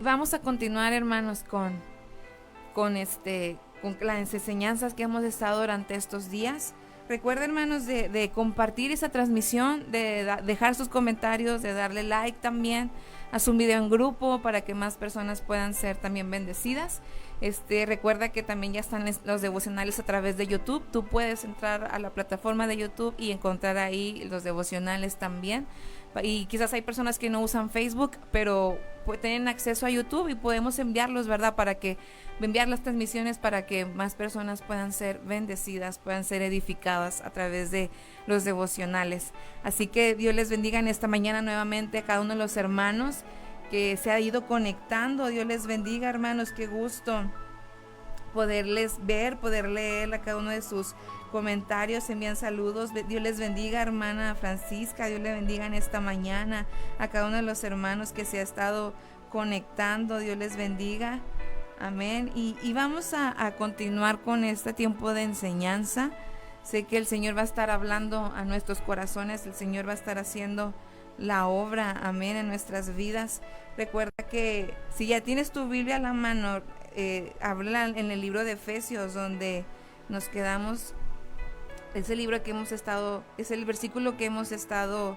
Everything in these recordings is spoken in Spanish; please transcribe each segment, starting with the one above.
vamos a continuar, hermanos, con las enseñanzas que hemos estado durante estos días. Recuerden, hermanos, de compartir esa transmisión, de dejar sus comentarios, de darle like también a su video en grupo para que más personas puedan ser también bendecidas. Recuerda que también ya están los devocionales a través de YouTube. Tú puedes entrar a la plataforma de YouTube y encontrar ahí los devocionales también. Y quizás hay personas que no usan Facebook, pero tienen acceso a YouTube y podemos enviarlos, ¿verdad? Enviar las transmisiones para que más personas puedan ser bendecidas, puedan ser edificadas a través de los devocionales. Así que Dios les bendiga en esta mañana nuevamente a cada uno de los hermanos que se ha ido conectando. Dios les bendiga, hermanos, qué gusto poderles ver, poder leer a cada uno de sus comentarios, envían saludos. Dios les bendiga, hermana Francisca, Dios le bendiga en esta mañana a cada uno de los hermanos que se ha estado conectando. Dios les bendiga, amén. Y vamos a continuar con este tiempo de enseñanza. Sé que el Señor va a estar hablando a nuestros corazones, el Señor va a estar haciendo la obra, amén, en nuestras vidas. Recuerda que si ya tienes tu Biblia a la mano, habla en el libro de Efesios, donde nos quedamos. Es el libro que hemos estado, es el versículo que hemos estado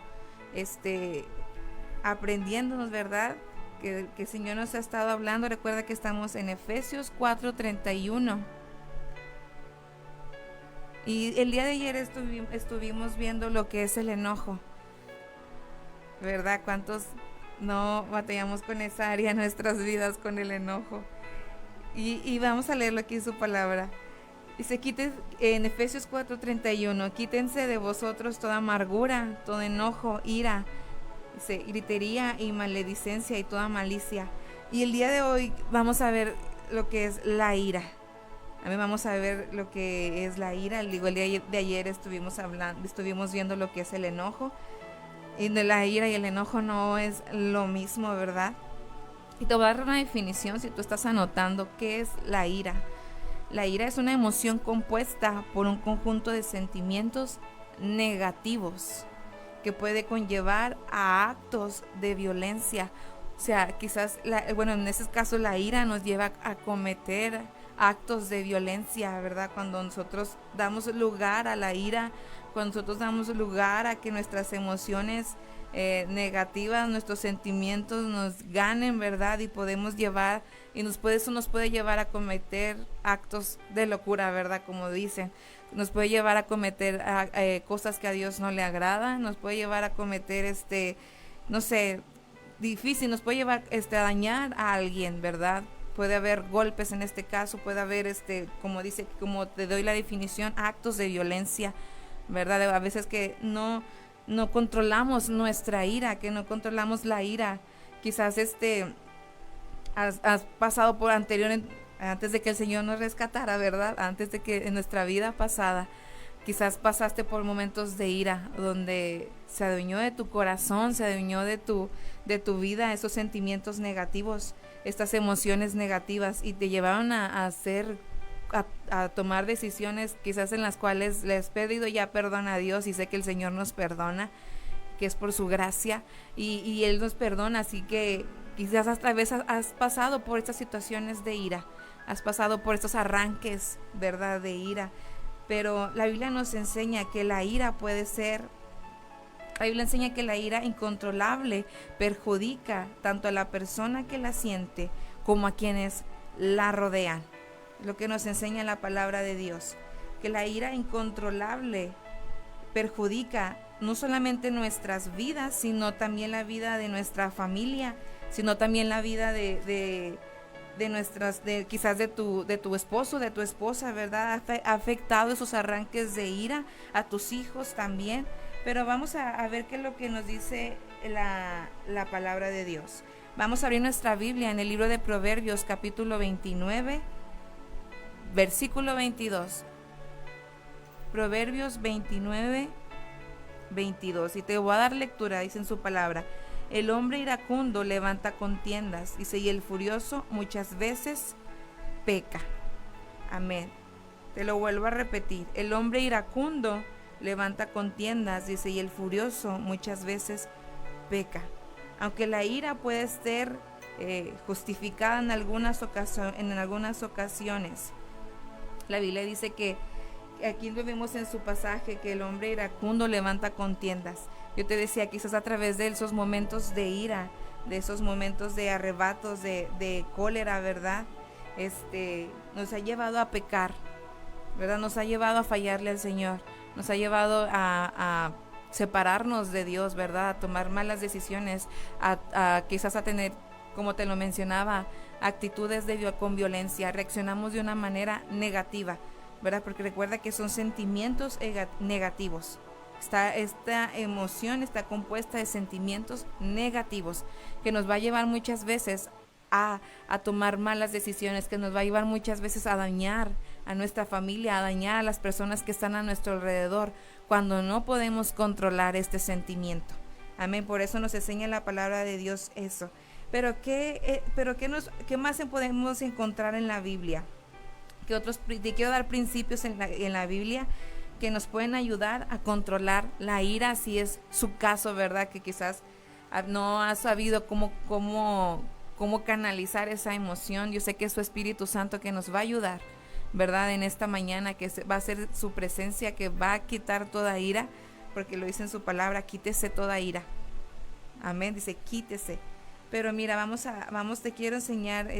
aprendiéndonos, ¿verdad? Que el Señor nos ha estado hablando. Recuerda que estamos en Efesios 4:31. Y el día de ayer estuvimos viendo lo que es el enojo, ¿verdad? ¿Cuántos no batallamos con esa área en nuestras vidas, con el enojo? Y vamos a leerlo aquí en su palabra. Dice, en Efesios 4:31, quítense de vosotros toda amargura, todo enojo, ira, gritería y maledicencia y toda malicia. Y el día de hoy vamos a ver lo que es la ira. Vamos a ver lo que es la ira. El día de ayer estuvimos viendo lo que es el enojo. Y de la ira y el enojo no es lo mismo, ¿verdad? Y te voy a dar una definición si tú estás anotando qué es la ira. La ira es una emoción compuesta por un conjunto de sentimientos negativos que puede conllevar a actos de violencia. O sea, quizás, en ese caso la ira nos lleva a cometer actos de violencia, ¿verdad? Cuando nosotros damos lugar a la ira, cuando nosotros damos lugar a que nuestras emociones negativas, nuestros sentimientos nos ganen, ¿verdad? Y podemos llevar, eso nos puede llevar a cometer actos de locura, ¿verdad? Como dicen, nos puede llevar a cometer cosas que a Dios no le agradan, nos puede llevar a cometer, difícil, nos puede llevar a dañar a alguien, ¿verdad? Puede haber golpes en este caso, puede haber, como te doy la definición, actos de violencia, ¿verdad? A veces que no controlamos nuestra ira, que no controlamos la ira. Quizás has pasado por antes de que el Señor nos rescatara, ¿verdad? Antes de que en nuestra vida pasada, quizás pasaste por momentos de ira, donde se adueñó de tu corazón, se adueñó de tu vida, esos sentimientos negativos, estas emociones negativas, y te llevaron a tomar decisiones quizás en las cuales le has pedido ya perdón a Dios, y sé que el Señor nos perdona, que es por su gracia, y Él nos perdona. Así que quizás hasta veces has pasado por estas situaciones de ira, has pasado por estos arranques, ¿verdad?, de ira. Pero la Biblia nos enseña que la ira enseña que la ira incontrolable perjudica tanto a la persona que la siente como a quienes la rodean. Lo que nos enseña la palabra de Dios, que la ira incontrolable perjudica no solamente nuestras vidas, sino también la vida de nuestra familia, sino también la vida quizás de tu esposo, de tu esposa, ¿verdad? Ha afectado esos arranques de ira a tus hijos también. Pero vamos a ver qué es lo que nos dice la palabra de Dios. Vamos a abrir nuestra Biblia en el libro de Proverbios, capítulo 29, versículo 22. Proverbios 29, 22. Y te voy a dar lectura, dice en su palabra. El hombre iracundo levanta contiendas, dice, y el furioso muchas veces peca. Amén. Te lo vuelvo a repetir. El hombre iracundo levanta contiendas, dice, y el furioso muchas veces peca. Aunque la ira puede ser justificada en algunas ocasiones. La Biblia dice que aquí lo vemos en su pasaje, que el hombre iracundo levanta contiendas. Yo te decía, quizás a través de esos momentos de ira, de esos momentos de arrebatos, de cólera, ¿verdad? Nos ha llevado a pecar, ¿verdad? Nos ha llevado a fallarle al Señor, nos ha llevado a separarnos de Dios, ¿verdad? A tomar malas decisiones, quizás a tener, como te lo mencionaba, actitudes con violencia. Reaccionamos de una manera negativa, ¿verdad? Porque recuerda que son sentimientos negativos. Esta emoción está compuesta de sentimientos negativos que nos va a llevar muchas veces a tomar malas decisiones, que nos va a llevar muchas veces a dañar a nuestra familia, a dañar a las personas que están a nuestro alrededor, cuando no podemos controlar este sentimiento. Amén. Por eso nos enseña la palabra de Dios eso. Pero ¿qué más podemos encontrar en la Biblia? Te quiero dar principios en la Biblia que nos pueden ayudar a controlar la ira, si es su caso, ¿verdad? Que quizás no ha sabido cómo canalizar esa emoción. Yo sé que es su Espíritu Santo que nos va a ayudar, ¿verdad? En esta mañana, que va a ser su presencia que va a quitar toda ira, porque lo dice en su palabra, quítese toda ira. Amén, dice quítese. Pero mira, te quiero enseñar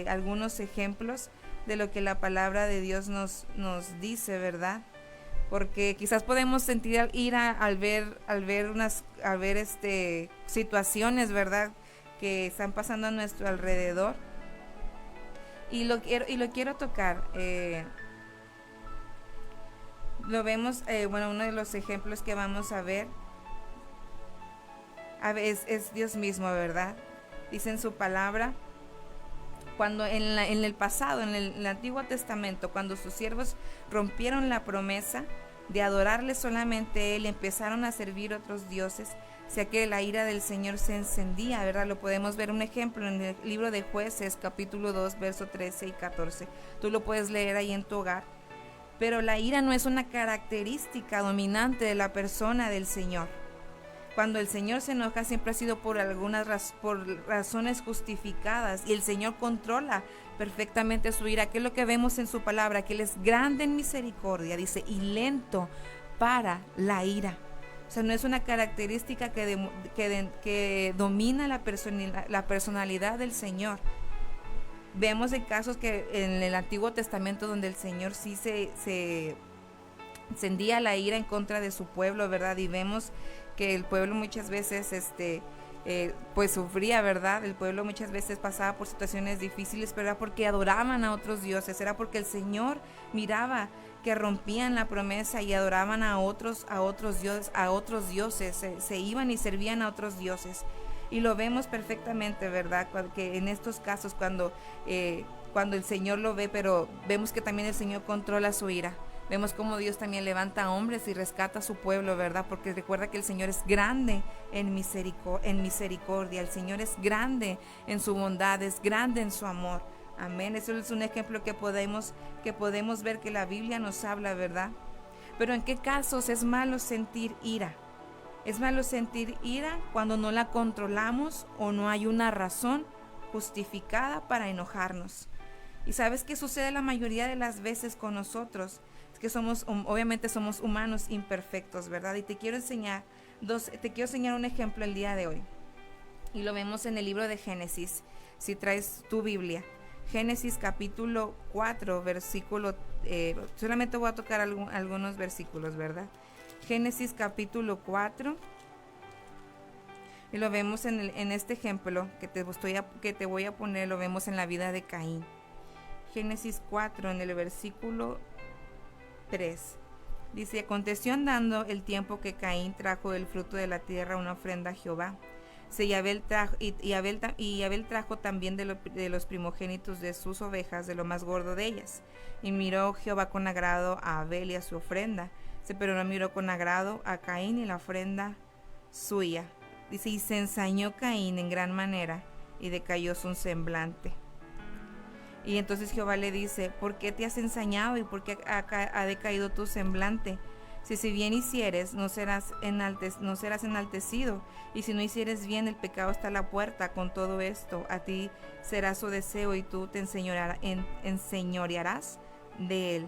algunos ejemplos de lo que la palabra de Dios nos dice, ¿verdad? Porque quizás podemos sentir ira al ver situaciones, ¿verdad?, que están pasando a nuestro alrededor. Y lo quiero tocar. Lo vemos, uno de los ejemplos que vamos a ver es Dios mismo, ¿verdad? Dice en su palabra, cuando en el pasado, en el Antiguo Testamento, cuando sus siervos rompieron la promesa de adorarle solamente a Él, empezaron a servir otros dioses, sea que la ira del Señor se encendía, ¿verdad? Lo podemos ver un ejemplo en el libro de Jueces, capítulo 2, verso 13 y 14. Tú lo puedes leer ahí en tu hogar. Pero la ira no es una característica dominante de la persona del Señor. Cuando el Señor se enoja, siempre ha sido por razones justificadas, y el Señor controla perfectamente su ira, que es lo que vemos en su palabra, que Él es grande en misericordia, dice, y lento para la ira. O sea, no es una característica que domina la personalidad del Señor. Vemos en casos que en el Antiguo Testamento donde el Señor sí se encendía la ira en contra de su pueblo, ¿verdad? Y vemos que el pueblo muchas veces pues sufría, ¿verdad? El pueblo muchas veces pasaba por situaciones difíciles, pero era porque adoraban a otros dioses, era porque el Señor miraba que rompían la promesa y adoraban a otros dioses, se iban y servían a otros dioses. Y lo vemos perfectamente, ¿verdad? Que en estos casos cuando el Señor lo ve, pero vemos que también el Señor controla su ira. Vemos cómo Dios también levanta a hombres y rescata a su pueblo, ¿verdad? Porque recuerda que el Señor es grande en misericordia. El Señor es grande en su bondad, es grande en su amor. Amén. Eso es un ejemplo que podemos ver que la Biblia nos habla, ¿verdad? Pero ¿en qué casos es malo sentir ira? Es malo sentir ira cuando no la controlamos o no hay una razón justificada para enojarnos. ¿Y sabes qué sucede la mayoría de las veces con nosotros? Es que obviamente somos humanos imperfectos, ¿verdad? Y te quiero enseñar un ejemplo el día de hoy. Y lo vemos en el libro de Génesis, si traes tu Biblia. Génesis capítulo 4, versículo, solamente voy a tocar algunos versículos, ¿verdad? Génesis capítulo 4, y lo vemos en este ejemplo que te voy a poner, lo vemos en la vida de Caín. Génesis 4, en el versículo 3, dice: aconteció andando el tiempo que Caín trajo del fruto de la tierra una ofrenda a Jehová. Y Abel trajo también de los primogénitos de sus ovejas, de lo más gordo de ellas. Y miró Jehová con agrado a Abel y a su ofrenda, pero no miró con agrado a Caín y la ofrenda suya. Dice: y se ensañó Caín en gran manera, y decayó su semblante. Y entonces Jehová le dice: ¿por qué te has ensañado y por qué ha decaído tu semblante? Si bien hicieres, no serás enaltecido, y si no hicieres bien, el pecado está a la puerta. Con todo esto, a ti será su deseo, y tú te enseñorearás de él.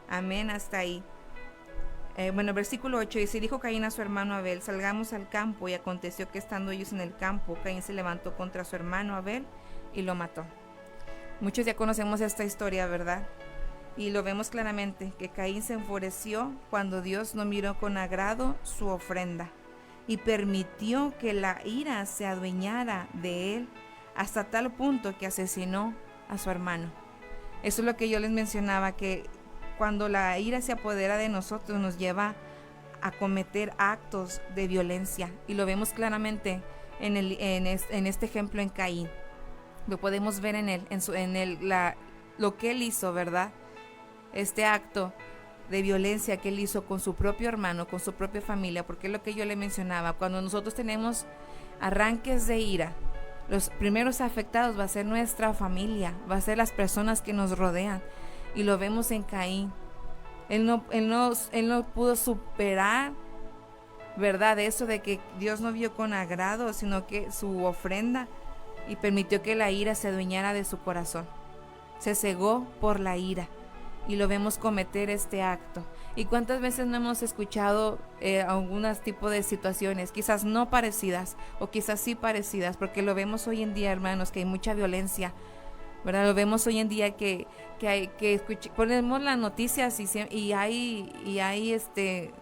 Amén, hasta ahí. Versículo 8 dice: dijo Caín a su hermano Abel: salgamos al campo. Y aconteció que estando ellos en el campo, Caín se levantó contra su hermano Abel y lo mató. Muchos ya conocemos esta historia, ¿verdad? Y lo vemos claramente, que Caín se enfureció cuando Dios no miró con agrado su ofrenda y permitió que la ira se adueñara de él, hasta tal punto que asesinó a su hermano. Eso es lo que yo les mencionaba, que cuando la ira se apodera de nosotros, nos lleva a cometer actos de violencia. Y lo vemos claramente en este ejemplo en Caín. Lo podemos ver lo que él hizo, ¿verdad? Este acto de violencia que él hizo con su propio hermano, con su propia familia, porque es lo que yo le mencionaba. Cuando nosotros tenemos arranques de ira, los primeros afectados va a ser nuestra familia, va a ser las personas que nos rodean. Y lo vemos en Caín. Él no pudo superar, ¿verdad? Eso de que Dios no vio con agrado, sino que su ofrenda, y permitió que la ira se adueñara de su corazón. Se cegó por la ira. Y lo vemos cometer este acto. ¿Y cuántas veces no hemos escuchado algunos tipos de situaciones, quizás no parecidas, o quizás sí parecidas? Porque lo vemos hoy en día, hermanos, que hay mucha violencia, ¿verdad? Lo vemos hoy en día que ponemos las noticias y hay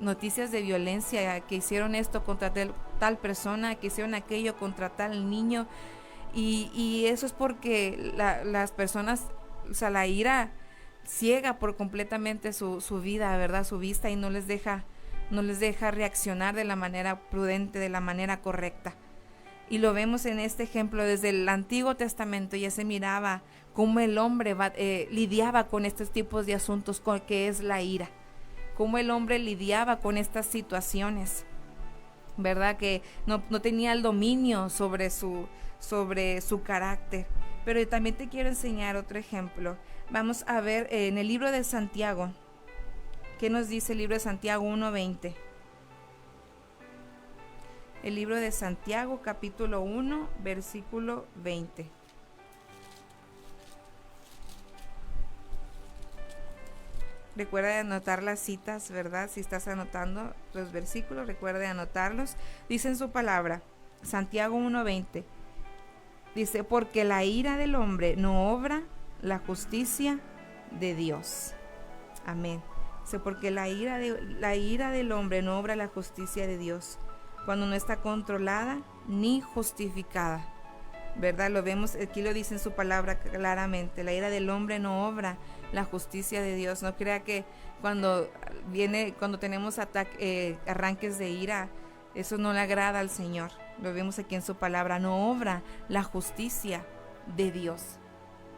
noticias de violencia, que hicieron esto contra tal persona, que hicieron aquello contra tal niño, y eso es porque las personas, o sea, la ira ciega por completamente su vida, ¿verdad? Su vista, y no les deja reaccionar de la manera prudente, de la manera correcta. Y lo vemos en este ejemplo desde el Antiguo Testamento. Ya se miraba cómo el hombre lidiaba con estos tipos de asuntos, que es la ira, cómo el hombre lidiaba con estas situaciones, ¿verdad? Que no tenía el dominio sobre su carácter. Pero también te quiero enseñar otro ejemplo. Vamos a ver en el libro de Santiago. ¿Qué nos dice el libro de Santiago 1:20? El libro de Santiago, capítulo 1, versículo 20. Recuerda de anotar las citas, ¿verdad? Si estás anotando los versículos, recuerda de anotarlos. Dice en su palabra, Santiago 1:20. Dice: porque la ira del hombre no obra la justicia de Dios. Amén. Dice: porque la ira del hombre no obra la justicia de Dios, cuando no está controlada ni justificada, ¿verdad? Lo vemos, aquí lo dice en su palabra claramente. La ira del hombre no obra la justicia de Dios. No crea que cuando tenemos arranques de ira, eso no le agrada al Señor. Lo vemos aquí en su palabra. No obra la justicia de Dios,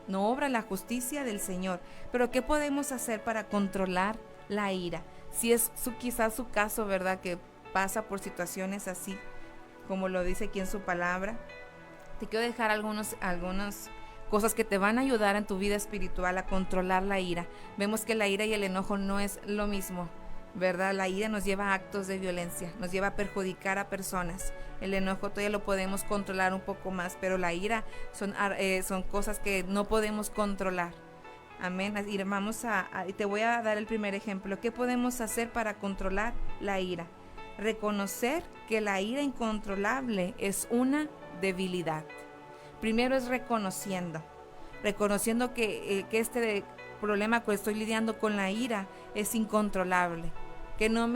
no obra la justicia del Señor. Pero ¿qué podemos hacer para controlar la ira? Si es quizás su caso, ¿verdad?, que pasa por situaciones así, como lo dice aquí en su palabra, te quiero dejar algunas cosas que te van a ayudar en tu vida espiritual a controlar la ira. Vemos que la ira y el enojo no es lo mismo, ¿verdad? La ira nos lleva a actos de violencia, nos lleva a perjudicar a personas. El enojo todavía lo podemos controlar un poco más, pero la ira son cosas que no podemos controlar. Amén. Y te voy a dar el primer ejemplo. ¿Qué podemos hacer para controlar la ira? Reconocer que la ira incontrolable es una debilidad. Primero es reconociendo que este problema que estoy lidiando con la ira es incontrolable, que no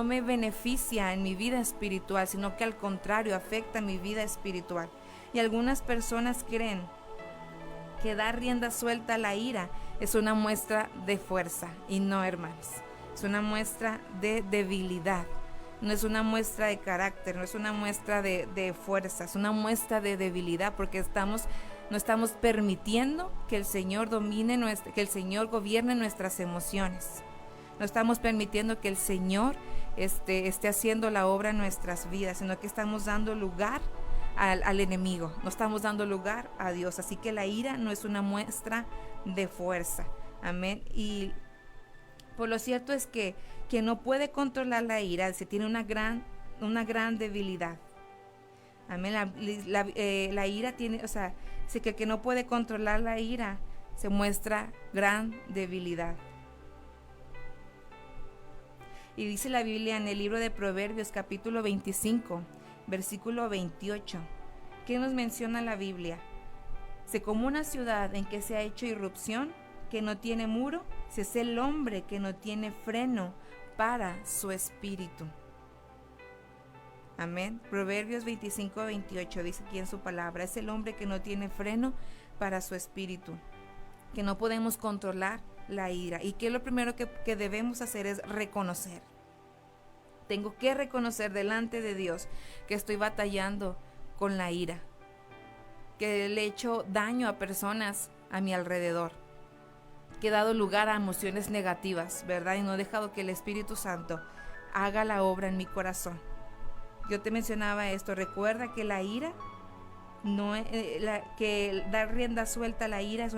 me beneficia en mi vida espiritual, sino que al contrario afecta mi vida espiritual. Y algunas personas creen que dar rienda suelta a la ira es una muestra de fuerza, y no, hermanos, es una muestra de debilidad. No es una muestra de carácter, no es una muestra de fuerza, es una muestra de debilidad, porque no estamos permitiendo que el Señor que el Señor gobierne nuestras emociones. No estamos permitiendo que el Señor esté haciendo la obra en nuestras vidas, sino que estamos dando lugar al enemigo, no estamos dando lugar a Dios. Así que la ira no es una muestra de fuerza. Amén. Y Por lo cierto es que quien no puede controlar la ira, se tiene una gran debilidad. Amén. La ira tiene, o sea, si que el que no puede controlar la ira se muestra gran debilidad. Y dice la Biblia en el libro de Proverbios capítulo 25, versículo 28. ¿Qué nos menciona la Biblia? Se como una ciudad en que se ha hecho irrupción, que no tiene muro, se es el hombre que no tiene freno para su espíritu. Amén. Proverbios 25, 28 dice aquí en su palabra, es el hombre que no tiene freno para su espíritu, que no podemos controlar la ira. ¿Y qué es lo primero que debemos hacer? Es reconocer. Tengo que reconocer delante de Dios que estoy batallando con la ira, que le he hecho daño a personas a mi alrededor, que he dado lugar a emociones negativas, ¿verdad? Y no he dejado que el Espíritu Santo haga la obra en mi corazón. Yo te mencionaba esto, recuerda que la ira, que dar rienda suelta a la ira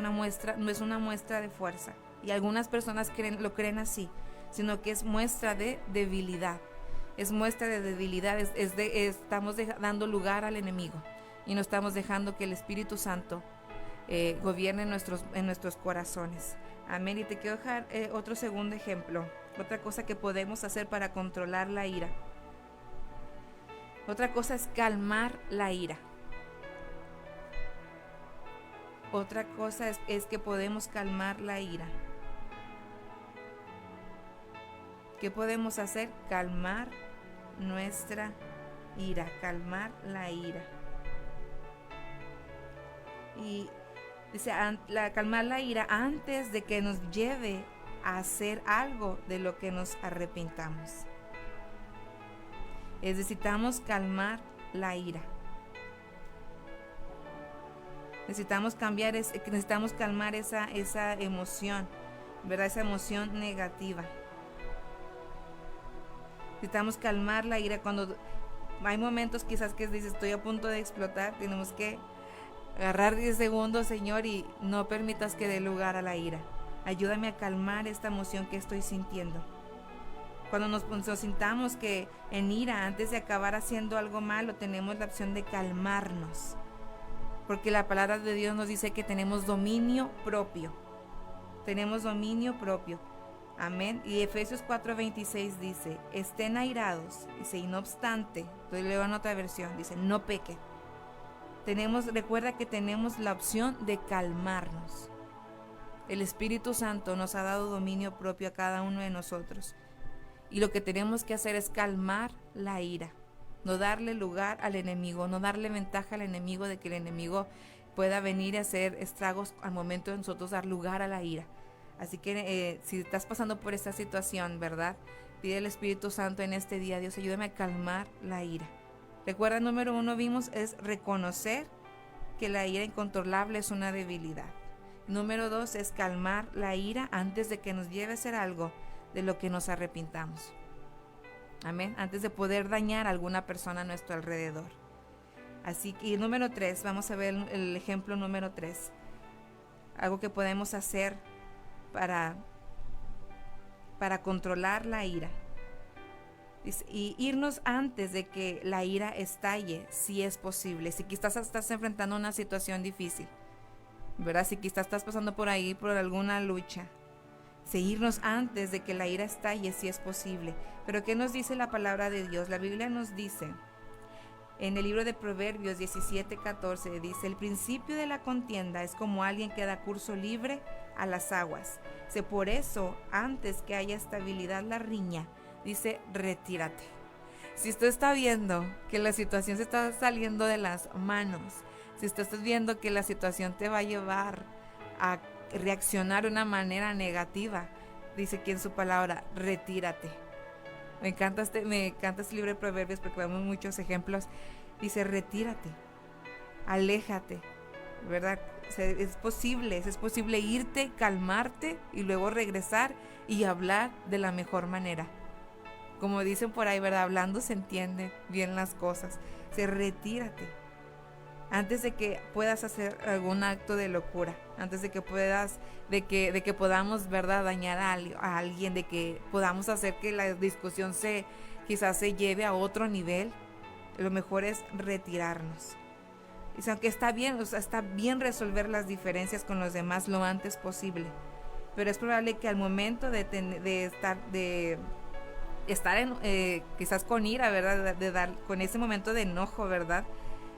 no es una muestra de fuerza. Y algunas personas lo creen así, sino que es muestra de debilidad. Es muestra de debilidad, estamos dando lugar al enemigo y no estamos dejando que el Espíritu Santo gobierne en nuestros corazones. Amén. Y te quiero dejar otro segundo ejemplo, otra cosa que podemos hacer para controlar la ira. Otra cosa es calmar la ira. Otra cosa es que podemos calmar la ira. ¿Qué podemos hacer? Calmar nuestra ira, calmar la ira. Y dice, calmar la ira antes de que nos lleve a hacer algo de lo que nos arrepintamos. Necesitamos calmar la ira. Necesitamos calmar esa emoción, ¿verdad? Esa emoción negativa. Necesitamos calmar la ira cuando hay momentos quizás que dices, estoy a punto de explotar. Tenemos que agarrar 10 segundos, Señor, y no permitas que dé lugar a la ira. Ayúdame a calmar esta emoción que estoy sintiendo. Cuando nos sintamos que en ira, antes de acabar haciendo algo malo, tenemos la opción de calmarnos. Porque la palabra de Dios nos dice que tenemos dominio propio. Tenemos dominio propio. Amén. Y Efesios 4:26 dice, estén airados. Dice, y no obstante, entonces leo en otra versión, dice, no peque. Recuerda que tenemos la opción de calmarnos. El Espíritu Santo nos ha dado dominio propio a cada uno de nosotros. Y lo que tenemos que hacer es calmar la ira, no darle lugar al enemigo, no darle ventaja al enemigo de que el enemigo pueda venir a hacer estragos al momento de nosotros dar lugar a la ira. Así que si estás pasando por esta situación, ¿verdad? Pide al Espíritu Santo en este día, Dios, ayúdame a calmar la ira. Recuerda, número 1 vimos es reconocer que la ira incontrolable es una debilidad. Número 2 es calmar la ira antes de que nos lleve a hacer algo de lo que nos arrepintamos. Amén. Antes de poder dañar a alguna persona a nuestro alrededor. Así que, y número 3, vamos a ver el ejemplo número 3. Algo que podemos hacer para controlar la ira. Y irnos antes de que la ira estalle, si es posible. Si quizás estás enfrentando una situación difícil, ¿verdad? Si quizás estás pasando por ahí por alguna lucha, seguirnos antes de que la ira estalle, si es posible. Pero ¿qué nos dice la palabra de Dios? La Biblia nos dice, en el libro de Proverbios 17:14, dice, el principio de la contienda es como alguien que da curso libre a las aguas. Dice, por eso, antes que haya estabilidad la riña, dice, retírate. Si usted está viendo que la situación se está saliendo de las manos, si usted está viendo que la situación te va a llevar a reaccionar de una manera negativa, dice aquí en su palabra, retírate. Me encanta este libro de Proverbios porque vemos muchos ejemplos. Dice, retírate, aléjate, ¿verdad? O sea, es posible irte, calmarte y luego regresar y hablar de la mejor manera. Como dicen por ahí, ¿verdad? Hablando se entiende bien las cosas. Retírate. antes de que puedas hacer algún acto de locura, antes de que puedas, de que podamos, ¿verdad?, dañar a alguien, de que podamos hacer que la discusión quizás se lleve a otro nivel. Lo mejor es retirarnos. Y aunque está bien, o sea, está bien resolver las diferencias con los demás lo antes posible, pero es probable que al momento de estar quizás con ira, ¿verdad?, de dar con ese momento de enojo, ¿verdad?,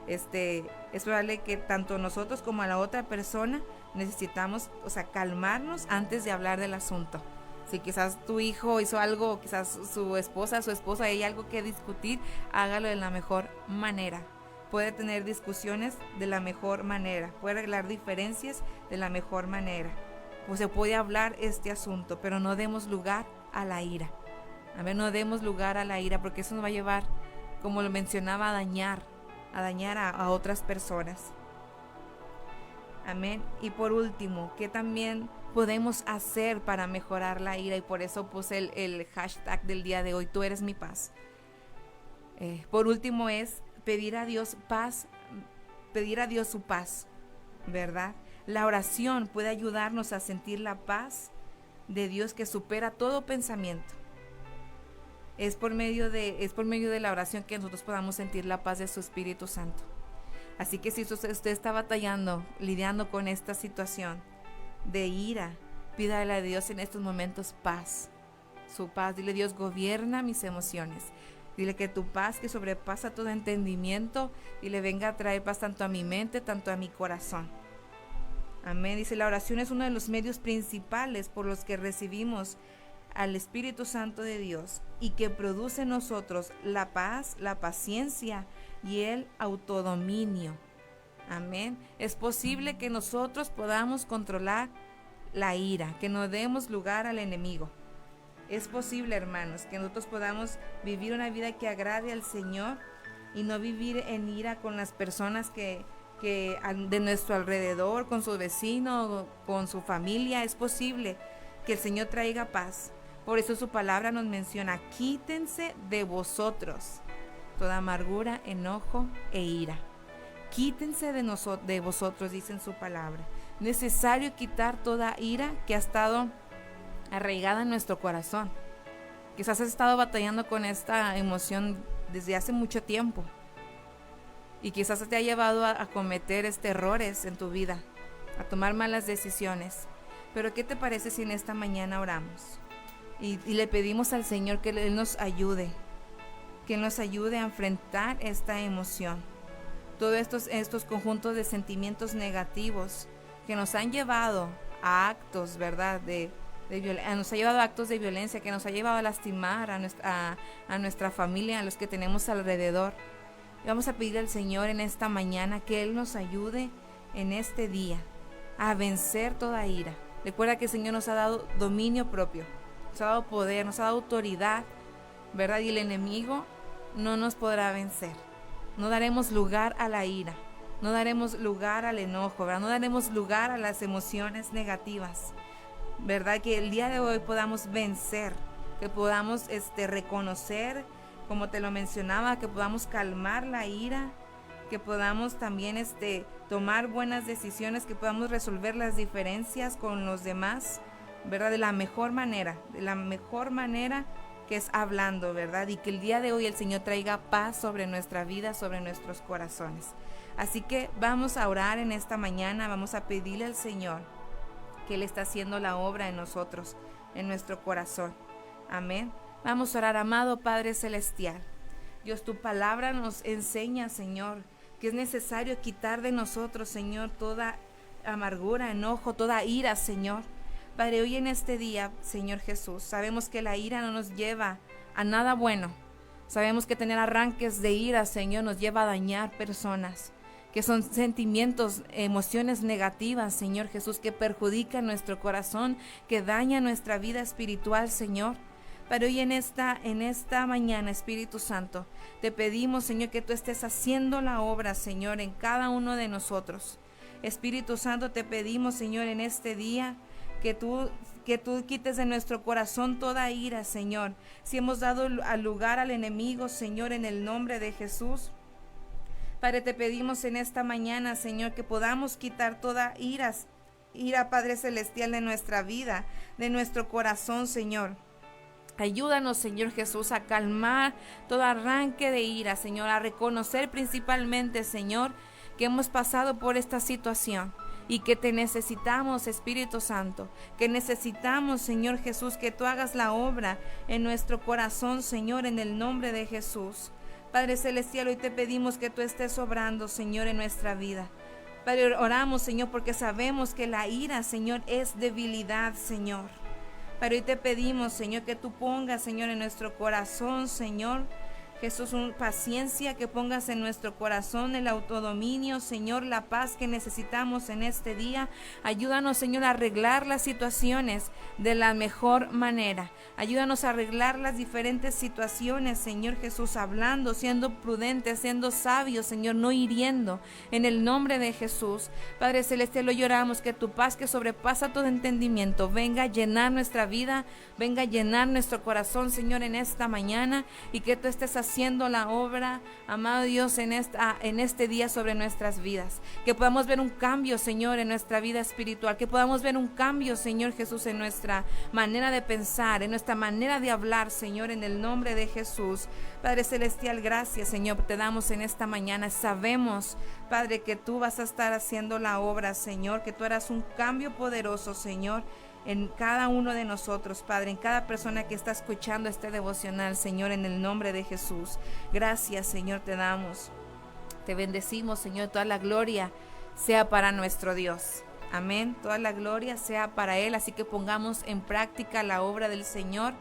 es probable que tanto nosotros como a la otra persona necesitamos, o sea, calmarnos antes de hablar del asunto. Si quizás tu hijo hizo algo, quizás su esposa, su esposo, hay algo que discutir, hágalo de la mejor manera. Puede tener discusiones de la mejor manera, puede arreglar diferencias de la mejor manera. Pues se puede hablar este asunto, pero no demos lugar a la ira. A ver, no demos lugar a la ira, porque eso nos va a llevar, como lo mencionaba, a dañar a otras personas. Amén. Y por último, ¿qué también podemos hacer para mejorar la ira? Y por eso puse el hashtag del día de hoy, tú eres mi paz. Por último es pedir a Dios paz, pedir a Dios su paz, ¿verdad? La oración puede ayudarnos a sentir la paz de Dios que supera todo pensamiento. Es por medio de la oración que nosotros podamos sentir la paz de su Espíritu Santo. Así que si usted está batallando, lidiando con esta situación de ira, pídale a Dios en estos momentos paz, su paz. Dile: Dios, gobierna mis emociones. Dile que tu paz, que sobrepasa todo entendimiento, y le venga a traer paz tanto a mi mente, tanto a mi corazón. Amén. Dice: la oración es uno de los medios principales por los que recibimos al Espíritu Santo de Dios y que produce en nosotros la paz, la paciencia y el autodominio. Amén. Es posible que nosotros podamos controlar la ira, que no demos lugar al enemigo. Es posible, hermanos, que nosotros podamos vivir una vida que agrade al Señor y no vivir en ira con las personas que de nuestro alrededor, con su vecino, con su familia. Es posible que el Señor traiga paz. Por eso su palabra nos menciona: quítense de vosotros toda amargura, enojo e ira. Quítense de vosotros, dice en su palabra. Necesario quitar toda ira que ha estado arraigada en nuestro corazón. Quizás has estado batallando con esta emoción desde hace mucho tiempo, y quizás te ha llevado a cometer errores en tu vida, a tomar malas decisiones. Pero ¿qué te parece si en esta mañana oramos y le pedimos al Señor que Él nos ayude, que nos ayude a enfrentar esta emoción, todos estos conjuntos de sentimientos negativos que nos han llevado a actos, ¿verdad?, nos ha llevado a actos de violencia, que nos ha llevado a lastimar a nuestra familia, a los que tenemos alrededor. Y vamos a pedir al Señor en esta mañana que Él nos ayude en este día a vencer toda ira. Recuerda que el Señor nos ha dado dominio propio, nos ha dado poder, nos ha dado autoridad, ¿verdad? Y el enemigo no nos podrá vencer. No daremos lugar a la ira, no daremos lugar al enojo, ¿verdad? No daremos lugar a las emociones negativas, ¿verdad? Que el día de hoy podamos vencer, que podamos reconocer, como te lo mencionaba, que podamos calmar la ira, que podamos también tomar buenas decisiones, que podamos resolver las diferencias con los demás, ¿verdad? De la mejor manera que es hablando, ¿verdad? Y que el día de hoy el Señor traiga paz sobre nuestra vida, sobre nuestros corazones. Así que vamos a orar en esta mañana, vamos a pedirle al Señor que Él está haciendo la obra en nosotros, en nuestro corazón. Amén. Vamos a orar. Amado Padre Celestial, Dios, tu palabra nos enseña, Señor, que es necesario quitar de nosotros, Señor, toda amargura, enojo, toda ira, Señor. Padre, hoy en este día, Señor Jesús, sabemos que la ira no nos lleva a nada bueno. Sabemos que tener arranques de ira, Señor, nos lleva a dañar personas, que son sentimientos, emociones negativas, Señor Jesús, que perjudican nuestro corazón, que dañan nuestra vida espiritual, Señor. Pero hoy en esta mañana, Espíritu Santo, te pedimos, Señor, que tú estés haciendo la obra, Señor, en cada uno de nosotros. Espíritu Santo, te pedimos, Señor, en este día, que tú quites de nuestro corazón toda ira, Señor. Si hemos dado lugar al enemigo, Señor, en el nombre de Jesús, Padre, te pedimos en esta mañana, Señor, que podamos quitar toda ira, Padre Celestial, de nuestra vida, de nuestro corazón, Señor. Ayúdanos, Señor Jesús, a calmar todo arranque de ira, Señor, a reconocer principalmente, Señor, que hemos pasado por esta situación y que te necesitamos, Espíritu Santo, que necesitamos, Señor Jesús, que tú hagas la obra en nuestro corazón, Señor, en el nombre de Jesús. Padre Celestial, hoy te pedimos que tú estés obrando, Señor, en nuestra vida. Padre, oramos, Señor, porque sabemos que la ira, Señor, es debilidad, Señor. Pero hoy te pedimos, Señor, que tú pongas, Señor, en nuestro corazón, Señor, Jesús, paciencia, que pongas en nuestro corazón el autodominio, Señor, la paz que necesitamos en este día. Ayúdanos, Señor, a arreglar las situaciones de la mejor manera. Ayúdanos a arreglar las diferentes situaciones, Señor Jesús, hablando, siendo prudentes, siendo sabios, Señor, no hiriendo, en el nombre de Jesús. Padre Celestial, hoy oramos que tu paz, que sobrepasa todo entendimiento, venga a llenar nuestra vida, venga a llenar nuestro corazón, Señor, en esta mañana, y que tú estés haciendo la obra, amado Dios, en este día sobre nuestras vidas. Que podamos ver un cambio, Señor, en nuestra vida espiritual. Que podamos ver un cambio, Señor Jesús, en nuestra manera de pensar, en nuestra manera de hablar, Señor, en el nombre de Jesús. Padre Celestial, gracias, Señor, te damos en esta mañana. Sabemos, Padre, que tú vas a estar haciendo la obra, Señor, que tú harás un cambio poderoso, Señor, en cada uno de nosotros, Padre, en cada persona que está escuchando este devocional, Señor, en el nombre de Jesús. Gracias, Señor, te damos. Te bendecimos, Señor. Toda la gloria sea para nuestro Dios. Amén. Toda la gloria sea para Él. Así que pongamos en práctica la obra del Señor.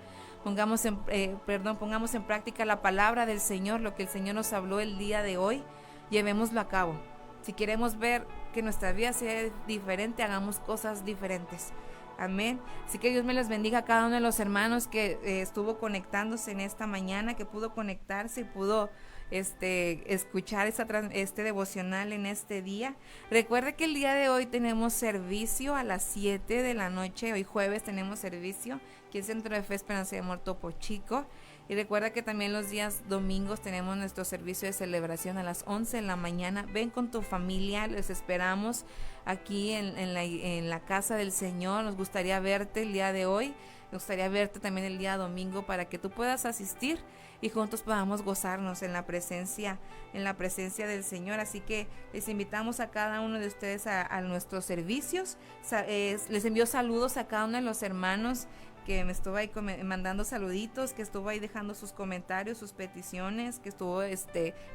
Pongamos en práctica la palabra del Señor, lo que el Señor nos habló el día de hoy. Llevémoslo a cabo. Si queremos ver que nuestra vida sea diferente, hagamos cosas diferentes. Amén. Así que Dios me los bendiga a cada uno de los hermanos que estuvo conectándose en esta mañana, que pudo conectarse y pudo escuchar este devocional en este día. Recuerde que el día de hoy tenemos servicio a las 7 de la noche. Hoy jueves tenemos servicio aquí en Centro de Fe Esperanza de Amor Topo Chico. Y recuerda que también los días domingos tenemos nuestro servicio de celebración a las 11 de la mañana. Ven con tu familia, les esperamos aquí en la casa del Señor. Nos gustaría verte el día de hoy. Nos gustaría verte también el día domingo para que tú puedas asistir y juntos podamos gozarnos en la presencia del Señor. Así que les invitamos a cada uno de ustedes a nuestros servicios. Les envío saludos a cada uno de los hermanos que me estuvo ahí mandando saluditos, que estuvo ahí dejando sus comentarios, sus peticiones, que estuvo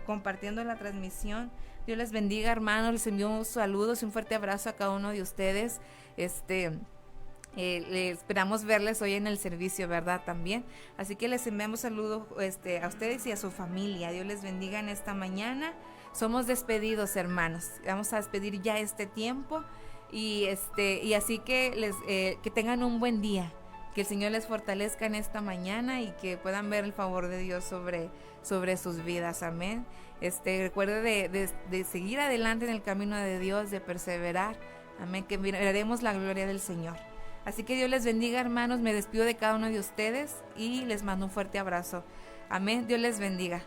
compartiendo la transmisión. Dios les bendiga, hermanos. Les envío saludos y un fuerte abrazo a cada uno de ustedes. Esperamos verles hoy en el servicio, ¿verdad? También. Así que les enviamos saludos a ustedes y a su familia. Dios les bendiga en esta mañana. Somos despedidos, hermanos. Vamos a despedir ya este tiempo y así que que tengan un buen día. Que el Señor les fortalezca en esta mañana y que puedan ver el favor de Dios sobre sus vidas. Amén. Recuerde de seguir adelante en el camino de Dios, de perseverar. Amén. Que veremos la gloria del Señor. Así que Dios les bendiga, hermanos. Me despido de cada uno de ustedes y les mando un fuerte abrazo. Amén. Dios les bendiga.